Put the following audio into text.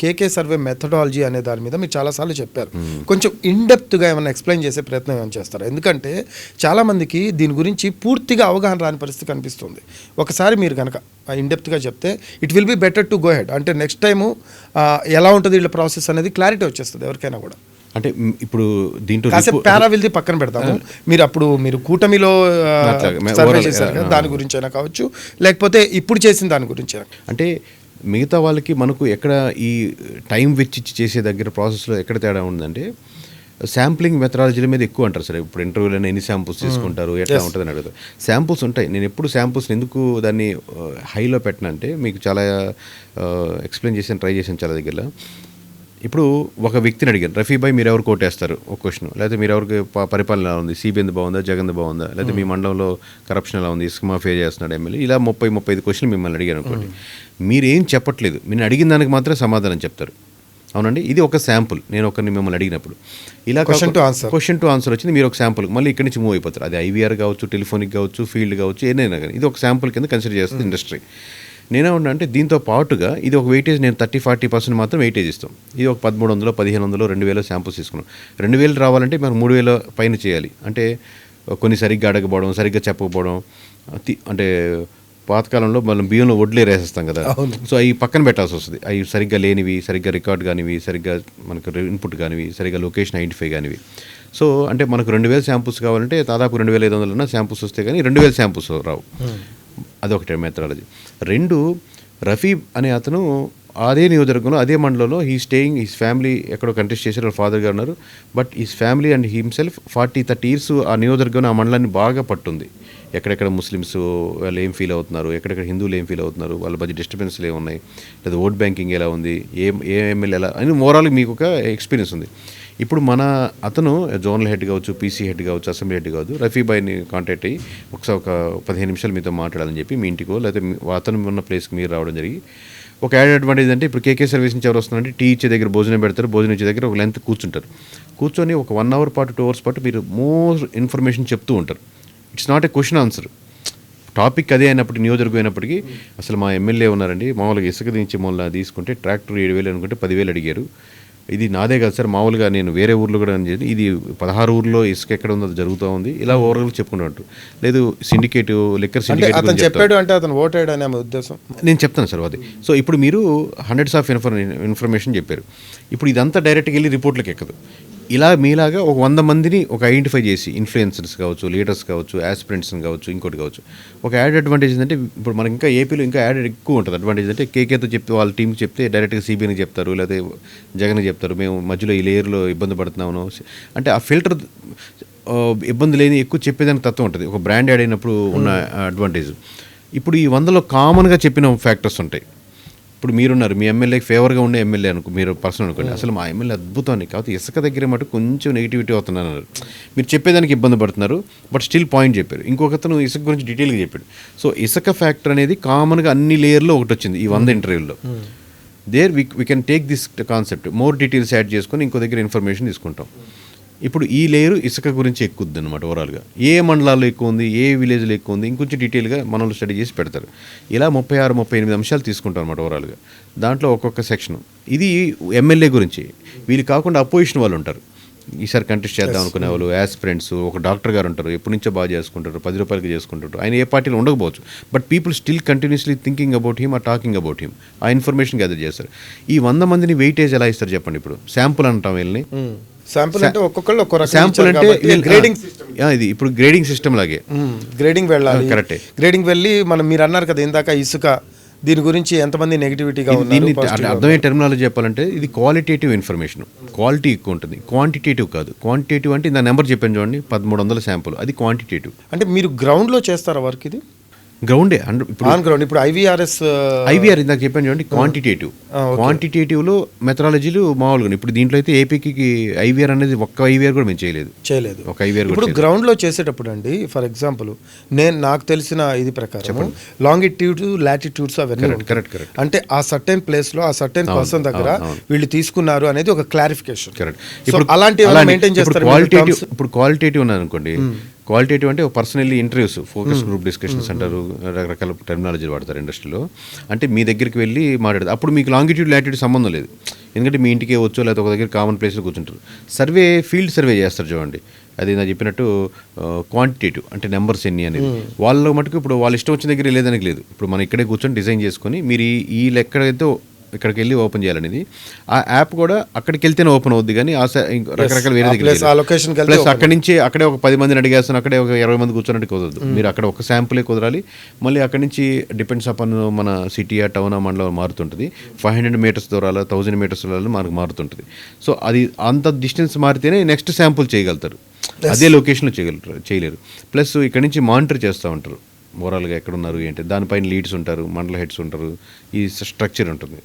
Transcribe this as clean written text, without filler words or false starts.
KK survey methodology అనే దాని మీద మీరు చాలాసార్లు చెప్పారు. కొంచెం ఇన్డెప్త్గా ఏమైనా ఎక్స్ప్లెయిన్ చేసే ప్రయత్నం ఏమైనా చేస్తారు? ఎందుకంటే చాలామందికి దీని గురించి పూర్తిగా అవగాహన రాని పరిస్థితి కనిపిస్తుంది. ఒకసారి మీరు కనుక ఇన్డెప్త్గా చెప్తే it will be better to go head. అంటే నెక్స్ట్ టైము ఎలా ఉంటుంది వీళ్ళ ప్రాసెస్ అనేది క్లారిటీ వచ్చేస్తుంది ఎవరికైనా కూడా. అంటే ఇప్పుడు దీంట్లో కాసేపు పారావిల్ది పక్కన పెడతాము. మీరు కూటమిలో సర్వే చేశారు కదా, దాని గురించి అయినా కావచ్చు, లేకపోతే ఇప్పుడు చేసిన దాని గురించి. అంటే మిగతా వాళ్ళకి మనకు ఎక్కడ ఈ టైం వెచ్చిచ్చి చేసే దగ్గర ప్రాసెస్లో ఎక్కడ తేడా ఉందంటే శాంప్లింగ్ మెథడాలజీ మీద ఎక్కువ అంటారు సార్. ఇప్పుడు ఇంటర్వ్యూలో ఎన్ని శాంపుల్స్ తీసుకుంటారు, ఎట్లా ఉంటుంది అని అడుగుతారు. శాంపుల్స్ ఉంటాయి. నేను ఎప్పుడు శాంపుల్స్ని ఎందుకు దాన్ని హైలో పెట్టనంటే మీకు చాలా ఎక్స్ప్లెయిన్ చేసాను, ట్రై చేశాను చాలా దగ్గర. ఇప్పుడు ఒక వ్యక్తిని అడిగాను, రఫీభాయ్ మీరు ఎవరు కోటేస్తారు ఒక క్వశ్చన్, లేకపోతే మీరు ఎవరికి పరిపాలన ఎలా ఉంది, సిబిఎన్ బాగుందా, జగన్ బాగుందా, లేకపోతే మీ మండలంలో కరప్షన్ ఎలా ఉంది, ఇసుక మాఫియా చేస్తున్నాడు ఎమ్మెల్యే, ఇలా 30-35 క్వశ్చన్లు మిమ్మల్ని అడిగాను అనుకోండి. మీరేం చెప్పట్లేదు, మీరు అడిగిన దానికి మాత్రమే సమాధానం చెప్తారు. అవునండి, ఇది ఒక శాంపుల్. నేను ఒకరిని మిమ్మల్ని అడిగినప్పుడు ఇలా క్వశ్చన్ టు ఆన్సర్ వచ్చింది, మీరు ఒక శాంపుల్ మళ్ళీ ఇక్కడి నుంచి మూవ్ అయిపోతారు. అది ఐవీఆర్ కావచ్చు, టెలిఫోనిక్ కావచ్చు, ఫీల్డ్ కావచ్చు, ఏదైనా కానీ ఇది ఒక శాంపుల్ కింద కన్సిడర్ చేస్తుంది ఇండస్ట్రీ. నేనేమన్నా అంటే దీంతో పాటుగా ఇది ఒక వెయిటేజ్, నేను 30-40% మాత్రం వెయిటేజ్ ఇస్తాం. ఇది ఒక 1300, 1500, 2000 శాంపుల్స్ తీసుకున్నాం. 2000 రావాలంటే మనం 3000 పైన చేయాలి. అంటే కొన్ని సరిగ్గా అడగపోవడం, సరిగ్గా చెప్పకపోవడం, అంటే పాతకాలంలో మనం బియ్యంలో వడ్లే వేసేస్తాం కదా, సో అవి పక్కన పెట్టాల్సి వస్తుంది. అవి సరిగ్గా లేనివి, సరిగ్గా రికార్డ్ కానివి, సరిగ్గా మనకు ఇన్పుట్ కానివి, సరిగ్గా లొకేషన్ ఐడెంటిఫై కానివి. సో అంటే మనకు 2000 శాంపుల్స్ కావాలంటే దాదాపు 2500 శాంపుల్స్ వస్తే కానీ 2000 శాంపుల్స్ రావు. అదొకటి మెథడాలజీ. 2, రఫీబ్ అనే అతను అదే నియోజకవర్గంలో, అదే మండలంలో స్టేయింగ్, హిస్ ఫ్యామిలీ ఎక్కడో కంటెస్ట్ చేశారు, ఫాదర్ గారు ఉన్నారు. But his family and himself 40-30 years ఆ నియోజకవర్గం, ఆ మండలాన్ని బాగా పట్టుంది. ఎక్కడెక్కడ ముస్లిమ్స్ వాళ్ళు ఏం ఫీల్ అవుతున్నారు, ఎక్కడెక్కడ హిందువులు ఏం ఫీల్ అవుతున్నారు, వాళ్ళ మధ్య డిస్టర్బెన్స్లు ఏమున్నాయి, లేదా ఓట్ బ్యాంకింగ్ ఎలా ఉంది, ఏ ఎమ్మెల్యే ఎలా అని ఓవరాల్గా మీకు ఒక ఎక్స్పీరియన్స్ ఉంది. ఇప్పుడు అతను జోనల్ హెడ్ కావచ్చు, పీసీ హెడ్ కావచ్చు, అసెంబ్లీ హెడ్ కావచ్చు, రఫీభాయ్ని కాంటాక్ట్ అయ్యి ఒకసారి ఒక 15 నిమిషాలు మీతో మాట్లాడాలని చెప్పి మీ ఇంటికో లేకపోతే అతను ఉన్న ప్లేస్కి మీరు రావడం జరిగి, ఒక యాడ్ అడ్వాంటేజ్ అంటే ఇప్పుడు కేకే సర్వీస్ నుంచి ఎవరు వస్తున్నారంటే టీ ఇచ్చే దగ్గర భోజనం పెడతారు, భోజనం ఇచ్చే దగ్గర ఒక లెంత్ కూర్చొని ఒక 1 hour పాటు 2 hours పాటు మీరు మోర్ ఇన్ఫర్మేషన్ చెప్తూ ఉంటారు. It's not a question answer. Topic అదే అయినప్పటికీ, నియోజకవర్గం అయినప్పటికీ, అసలు మా ఎమ్మెల్యే ఉన్నారండి, మామూలుగా ఇసుక దించి మొన్న తీసుకుంటే ట్రాక్టర్ 7,000 అనుకుంటే 10,000 అడిగారు. ఇది నాదే కాదు సార్, మామూలుగా నేను వేరే ఊర్లో కూడా ఇది 16 ఊర్లో ఇసుక ఎక్కడ ఉందో జరుగుతూ ఉంది, ఇలా ఓవరాల్ చెప్పుకున్నట్టు. లేదు సిండికేట్, లిక్కర్ సిండికేట్ అతను చెప్పాడు అంటే అతను ఓటాడు అనే ఉద్దేశం నేను చెప్తాను సార్ అది. సో ఇప్పుడు మీరు హండ్రెడ్స్ ఆఫ్ ఇన్ఫర్మేషన్ చెప్పారు. ఇప్పుడు ఇదంతా డైరెక్ట్గా వెళ్ళి రిపోర్ట్లకు ఎక్కదు. ఇలా మీలాగా ఒక 100 మందిని ఒక ఐడెంటిఫై చేసి, ఇన్ఫ్లుయెన్సర్స్ కావచ్చు, లీడర్స్ కావచ్చు, యాస్పిరెంట్స్ని కావచ్చు, ఇంకోటి కావచ్చు. ఒక యాడ్ అడ్వాంటేజ్ ఏంటంటే ఇప్పుడు మనకి ఇంకా ఏపీలో ఇంకా యాడ్ ఎక్కువ ఉంటుంది. అడ్వాంటేజ్ అంటే కేకేతో చెప్తే వాళ్ళ టీంకి చెప్తే డైరెక్ట్గా సిబిఐకి చెప్తారు, లేకపోతే జగన్కి చెప్తారు, మేము మధ్యలో ఈ లేయర్లో ఇబ్బంది పడుతున్నాము అంటే ఆ ఫిల్టర్ ఇబ్బంది లేని ఎక్కువ చెప్పేదానికి తత్వం ఉంటుంది ఒక బ్రాండ్ యాడ్ అయినప్పుడు ఉన్న అడ్వాంటేజ్. ఇప్పుడు ఈ 100లో కామన్గా చెప్పిన ఫ్యాక్టర్స్ ఉంటాయి. ఇప్పుడు మీరున్నారు, మీ ఎమ్మెల్యేకి ఫేవర్గా ఉండే ఎమ్మెల్యే మీరు పర్సన్ అనుకోండి, అసలు మా ఎమ్మెల్యే అద్భుతాన్ని, కాకపోతే ఇసుక దగ్గర మటు కొంచెం నెగిటివిటీ అవుతున్నారు, మీరు చెప్పేదానికి ఇబ్బంది పడుతున్నారు, బట్ స్టిల్ పాయింట్ చెప్పారు. ఇంకొకతను ఇసుక గురించి డీటెయిల్గా చెప్పాడు. సో ఇసుక ఫ్యాక్టర్ అనేది కామన్గా అన్ని లేయర్లో ఒకటి వచ్చింది ఈ 100 ఇంటర్వ్యూల్లో. There we can take this concept, more details add చేసుకొని ఇంకో దగ్గర ఇన్ఫర్మేషన్ తీసుకుంటాం. ఇప్పుడు ఈ లేయరు ఇసుక గురించి ఎక్కుద్ది అనమాట. ఓవరాల్గా ఏ మండలాల్లో ఎక్కువ ఉంది, ఏ విలేజ్లో ఎక్కువ ఉంది, ఇంకొంచెం డీటెయిల్గా మనల్ని స్టడీ చేసి పెడతారు. ఇలా 36-38 అంశాలు తీసుకుంటాం అనమాట ఓవరాల్గా. దాంట్లో ఒక్కొక్క సెక్షన్. ఇది ఎమ్మెల్యే గురించి. వీళ్ళు కాకుండా అపోజిషన్ వాళ్ళు ఉంటారు, ఈసారి కంటెస్ట్ చేద్దాం అనుకునే వాళ్ళు, యాస్పిరెంట్స్, ఒక డాక్టర్ గారు ఉంటారు, ఎప్పటి నుంచో బాగా చేసుకుంటారు, 10 రూపాయలకి చేసుకుంటారు. ఆయన ఏ పార్టీలో ఉండకపోవచ్చు, but people still continuously thinking about him or talking about him. ఆ ఇన్ఫర్మేషన్ గ్యాదర్ చేస్తారు. ఈ 100 మందిని వెయిటేజ్ ఎలా ఇస్తారు చెప్పండి? ఇప్పుడు శాంపుల్ అంటాం వీళ్ళని. శాంపుల్ అంటే ఒక్కొక్కళ్ళు ఒక్కో రకం శాంపుల్ అంటే గ్రేడింగ్ సిస్టమ్. ఇది ఇప్పుడు గ్రేడింగ్ సిస్టమ్ లాగే గ్రేడింగ్ వెళ్ళాలి. కరెక్టే. గ్రేడింగ్ వెళ్ళి మీరు అన్నారు కదా ఇందాక ఇసుక, దీని గురించి ఎంతమంది నెగిటివిటీగా దీన్ని అర్థమయ్యే టెర్మినాలజీ చెప్పాలంటే ఇది క్వాలిటేటివ్ ఇన్ఫర్మేషన్. క్వాలిటీ ఎక్కువ ఉంటుంది, క్వాంటిటేటివ్ కాదు. క్వాంటిటేటివ్ అంటే నా నెంబర్ చెప్పాను చూడండి, 1300 శాంపుల్, అది క్వాంటిటేటివ్. అంటే మీరు గ్రౌండ్లో చేస్తారా వర్క్? ఇది గ్రౌండే ఆన్ గ్రౌండ్. ఇప్పుడు ఐవీఆర్ ఇందాక చెప్పాను చూడండి, క్వాంటిటేటివ్లో మెథడాలజీలు మామూలుగా. ఇప్పుడు దీంట్లో అయితే ఏపీకి ఐవీఆర్ అనేది ఒక్క ఐవీఆర్ కూడా మేము చేయలేదు. ఒక ఐవీఆర్ ఇప్పుడు గ్రౌండ్లో చేసేటప్పుడు అండి, ఫర్ ఎగ్జాంపుల్ నాకు తెలిసిన ఇది ప్రకారం లాంగిట్యూడ్, లాటిట్యూడ్స్ అవన్నీ కరెక్ట్. అంటే ఆ సర్టెన్ ప్లేస్లో ఆ సర్టెన్ పర్సన్ దగ్గర వీళ్ళు తీసుకున్నారు అనేది ఒక క్లారిఫికేషన్. కరెక్ట్. ఇప్పుడు అలాంటి మెయింటైన్ చేస్తారు. ఇప్పుడు క్వాలిటేటివ్ ఉన్నది అనుకోండి, క్వాలిటేటివ్ అంటే ఒక personally interviews, focus group discussions అంటారు, రకరకాల టెర్మినాలజీ వాడతారు ఇండస్ట్రీలో. అంటే మీ దగ్గరికి వెళ్ళి మాట్లాడతారు. అప్పుడు మీకు లాంగిట్యూడ్ లాటిట్యూడ్ సంబంధం లేదు, ఎందుకంటే మీ ఇంటికే వచ్చో లేకపోతే ఒక దగ్గర కామన్ ప్లేస్లో కూర్చుంటారు. ఫీల్డ్ సర్వే చేస్తారు చూడండి, అది నేను చెప్పినట్టు క్వాంటిటేటివ్ అంటే నెంబర్స్ ఎన్ని అనేది. వాళ్ళ మటుకు ఇప్పుడు వాళ్ళ ఇష్టం వచ్చిన దగ్గర లేదానికి లేదు. ఇప్పుడు మనం ఇక్కడే కూర్చొని డిజైన్ చేసుకొని మీరు ఈ ఎక్కడైతే ఇక్కడికి వెళ్ళి ఓపెన్ చేయాలనేది, ఆ యాప్ కూడా అక్కడికి వెళ్తేనే ఓపెన్ అవుద్ది, కానీ రకరకాల వేరే దగ్గర ప్లస్ అక్కడి నుంచి అక్కడే ఒక 10 మందిని అడిగేస్తాను, అక్కడే ఒక 20 మంది కూర్చోడానికి కుదరదు. మీరు అక్కడ ఒక శాంపులే కుదరాలి. మళ్ళీ అక్కడి నుంచి డిపెండ్స్ అపాన్ మన సిటీయా టౌనా మండలం మారుతుంటుంది. 500 మీటర్స్ దూరాల 1000 మీటర్స్ దూరాలు మనకు మారుతుంటుంది. సో అది అంత డిస్టెన్స్ మారితేనే నెక్స్ట్ శాంపుల్ చేయగలుగుతారు, అదే లొకేషన్లో చేయలేరు. ప్లస్ ఇక్కడ నుంచి మానిటర్ చేస్తూ ఉంటారు ఓవరాల్గా ఎక్కడ ఉన్నారు ఏంటి, దానిపైన లీడ్స్ ఉంటారు, మండల హెడ్స్ ఉంటారు, ఈ స్ట్రక్చర్ ఉంటుంది.